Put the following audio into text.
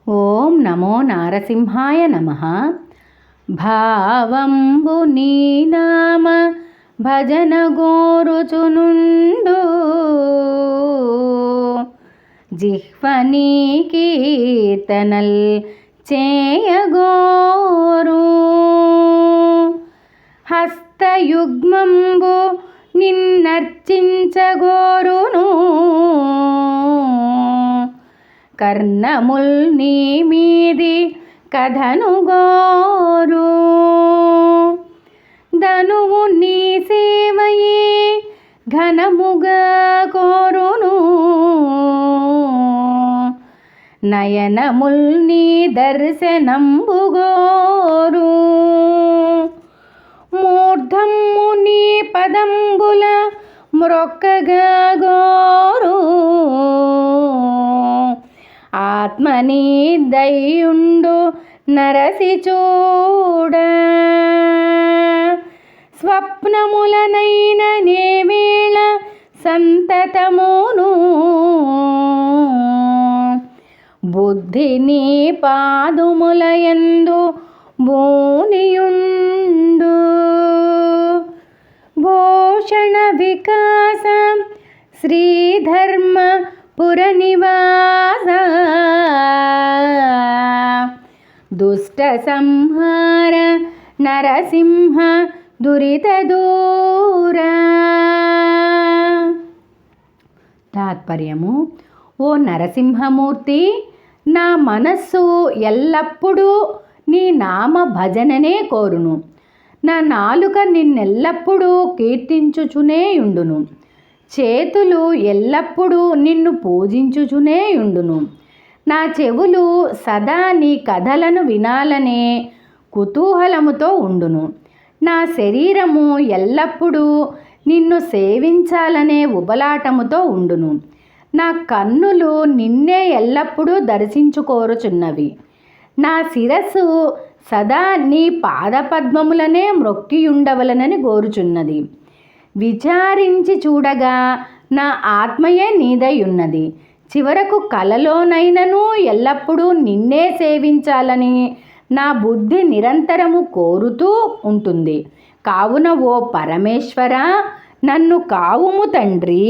ఓం నమో నారసింహాయ నమః. భావంబు నీ నామ భజన గోరుచునుండు, జిహ్వనీ కీర్తనల్ చేయగోరు, హస్తయుగ్మంబు నిన్నర్చించగోరును, కర్ణముల్ నీ మీది కథను గోరు, ధనువు నీ సేవయే ఘనముగా కోరును, నయనముల్ నీ దర్శనంబు గోరు, మూర్ధము నీ పదంబుల మ్రొక్కగా గోరు, ఆత్మని దయ్యుండు నరసి చూడ, స్వప్నములనైన నేవేళ సంతతమును, బుద్ధిని పాదుములయందు భూనియుండు, భూషణ వికాస శ్రీధర్మ పురనివాస, దుష్ట సంహార నరసింహ దురిత దూర. తాత్పర్యము: ఓ నరసింహమూర్తి, నా మనస్సు ఎల్లప్పుడూ నీ నామ భజననే కోరును. నా నాలుక నిన్నెల్లప్పుడూ కీర్తించుచునేయుండును. చేతులు ఎల్లప్పుడూ నిన్ను పూజించుచునేయుండును. నా చెవులు సదా నీ కథలను వినాలనే కుతూహలముతో ఉండును. నా శరీరము ఎల్లప్పుడూ నిన్ను సేవించాలనే ఉబలాటముతో ఉండును. నా కన్నులు నిన్నే ఎల్లప్పుడూ దర్శించుకోరుచున్నవి. నా శిరస్సు సదా నీ పాదపద్మములనే మ్రొక్కియుండవలనని గోరుచున్నది. విచారించి చూడగా నా ఆత్మయే నీదయున్నది. చివరకు కలలోనైనను ఎల్లప్పుడూ నిన్నే సేవించాలని నా బుద్ధి నిరంతరము కోరుతూ ఉంటుంది. కావున ఓ పరమేశ్వర, నన్ను కావుము తండ్రి.